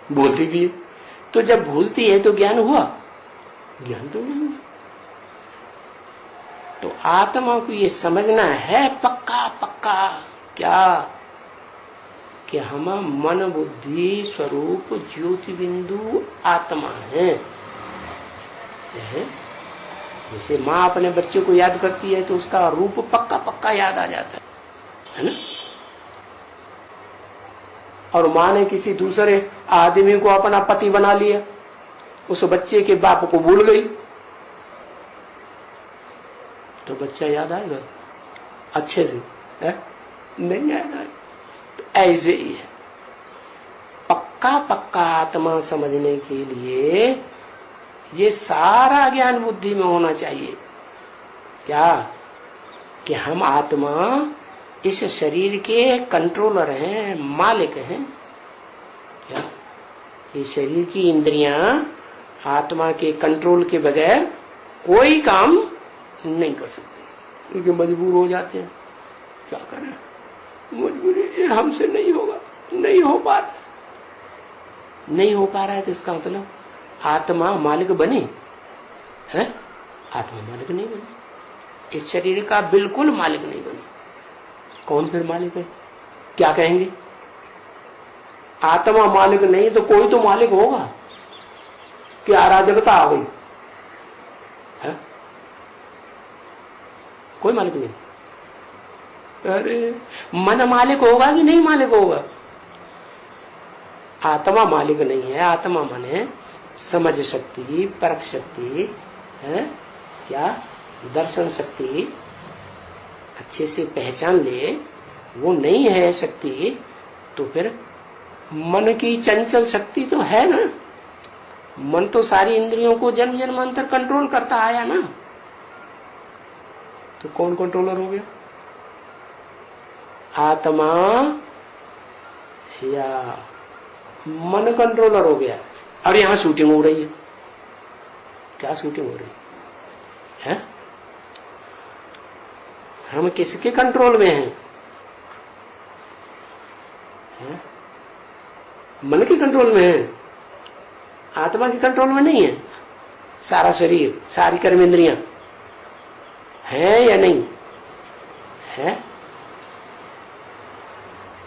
भूलती भी है। तो जब भूलती है तो ज्ञान हुआ? ज्ञान तो नहीं हुआ। तो आत्मा को ये समझना है पक्का पक्का क्या कि हम मन बुद्धि स्वरूप ज्योति बिंदु आत्मा है। जैसे माँ अपने बच्चे को याद करती है तो उसका रूप पक्का पक्का याद आ जाता है ना। और माँ ने किसी दूसरे आदमी को अपना पति बना लिया, उस बच्चे के बाप को भूल गई तो बच्चा याद आएगा अच्छे से? नहीं याद आएगा। तो ऐसे ही है, पक्का पक्का आत्मा समझने के लिए ये सारा ज्ञान बुद्धि में होना चाहिए। क्या कि हम आत्मा इस शरीर के कंट्रोलर हैं, मालिक हैं। क्या ये शरीर की इंद्रियां आत्मा के कंट्रोल के बगैर कोई काम नहीं कर सकते, क्योंकि मजबूर हो जाते हैं। क्या करें, मजबूरी, ये हमसे नहीं होगा, नहीं हो पा रहा, नहीं हो पा रहा है। तो इसका मतलब आत्मा मालिक बनी है? आत्मा मालिक नहीं बनी, इस शरीर का बिल्कुल मालिक नहीं बनी। कौन फिर मालिक है? क्या कहेंगे? आत्मा मालिक नहीं तो कोई तो मालिक होगा। क्या अराजकता आ गई है? कोई मालिक नहीं। अरे मन मालिक होगा कि नहीं मालिक होगा? आत्मा मालिक नहीं है। आत्मा मन है समझ शक्ति, परख शक्ति है, क्या दर्शन शक्ति, अच्छे से पहचान ले, वो नहीं है शक्ति। तो फिर मन की चंचल शक्ति तो है ना। मन तो सारी इंद्रियों को जन्म जन्मांतर कंट्रोल करता आया ना। तो कौन कंट्रोलर हो गया? आत्मा या मन कंट्रोलर हो गया? और यहां शूटिंग हो रही है। क्या शूटिंग हो रही है? हम किसके कंट्रोल में हैं? है? मन के कंट्रोल में है, आत्मा के कंट्रोल में नहीं है। सारा शरीर, सारी कर्मेंद्रियां है या नहीं है?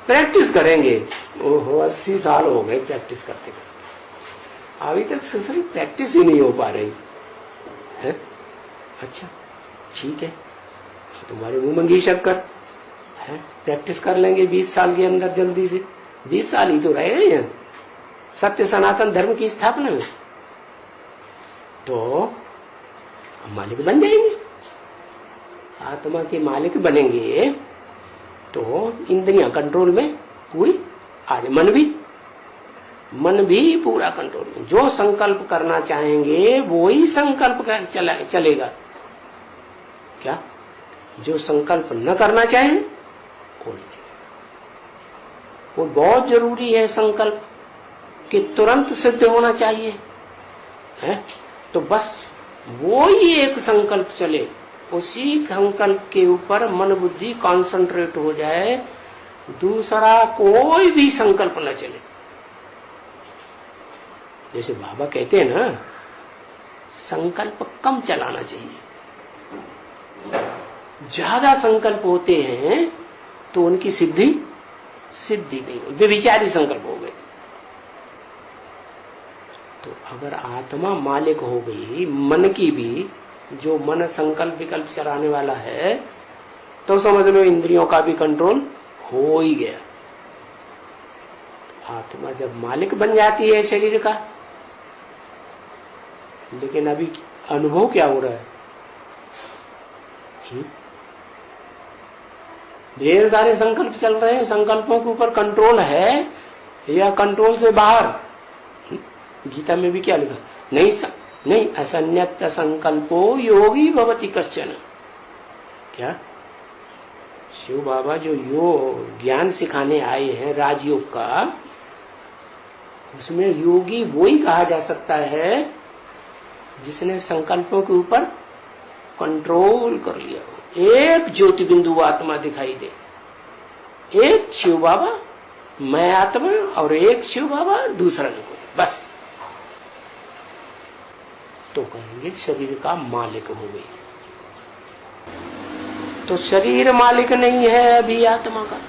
प्रैक्टिस करेंगे। ओहो 80 साल हो गए प्रैक्टिस करते करते, अभी तक सही प्रैक्टिस ही नहीं हो पा रही है। अच्छा ठीक है, तुम्हारे मुंह मंगी शक्कर है, प्रैक्टिस कर लेंगे 20 साल के अंदर, जल्दी से। 20 साल ही तो रह गए हैं सत्य सनातन धर्म की स्थापना में, तो हम मालिक बन जाएंगे। आत्मा के मालिक बनेंगे तो इंद्रियां कंट्रोल में पूरी आज मन भी पूरा कंट्रोल में। जो संकल्प करना चाहेंगे वो ही संकल्प चलेगा। क्या जो संकल्प न करना चाहे वो नहीं चलेगा। वो बहुत जरूरी है संकल्प कि तुरंत सिद्ध होना चाहिए है। तो बस वो ही एक संकल्प चले, उसी संकल्प के ऊपर मन बुद्धि कंसंट्रेट हो जाए, दूसरा कोई भी संकल्प न चले। जैसे बाबा कहते हैं ना, संकल्प कम चलाना चाहिए। ज्यादा संकल्प होते हैं तो उनकी सिद्धि नहीं, व्यभिचारी संकल्प हो गए। तो अगर आत्मा मालिक हो गई मन की भी, जो मन संकल्प विकल्प चलाने वाला है, तो समझ लो इंद्रियों का भी कंट्रोल हो ही गया। आत्मा जब मालिक बन जाती है शरीर का, लेकिन अभी अनुभव क्या हो रहा है? ढेर सारे संकल्प चल रहे हैं, संकल्पों के ऊपर कंट्रोल है या कंट्रोल से बाहर? गीता में भी क्या लिखा? नहीं असन्यत संकल्पो योगी भवति कश्चन। क्या शिव बाबा जो योग ज्ञान सिखाने आए हैं राजयोग का, उसमें योगी वो ही कहा जा सकता है जिसने संकल्पों के ऊपर कंट्रोल कर लिया हो। एक ज्योति बिंदु आत्मा दिखाई दे, एक शिव बाबा मैं आत्मा और एक शिव बाबा, दूसरा नहीं कोई, बस। तो कहेंगे शरीर का मालिक हो गई। तो शरीर मालिक नहीं है अभी आत्मा का।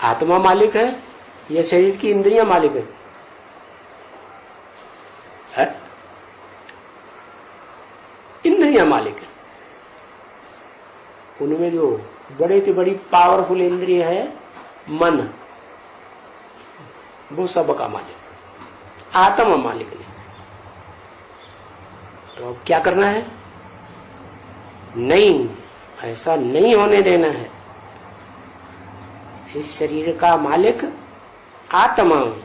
आत्मा मालिक है या शरीर की इंद्रियां मालिक है? इंद्रियां मालिक है। उनमें जो बड़े से बड़ी पावरफुल इंद्रिय है मन, वो सबका मालिक, आत्मा मालिक नहीं। तो अब क्या करना है? नहीं, ऐसा नहीं होने देना है। इस शरीर का मालिक आत्मा है,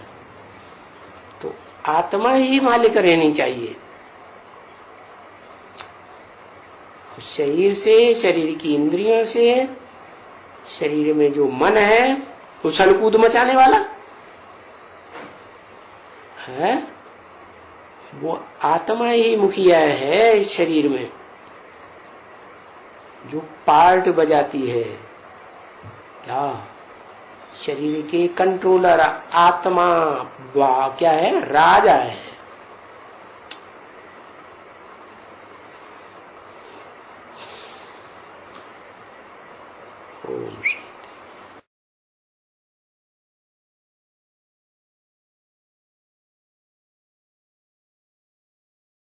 तो आत्मा ही मालिक रहनी चाहिए। शरीर से, शरीर की इंद्रियों से, शरीर में जो मन है उछल कूद मचाने वाला है, वो आत्मा ही मुखिया है। इस शरीर में जो पार्ट बजाती है, क्या शरीर के कंट्रोलर आत्मा क्या है? राजा है। ओम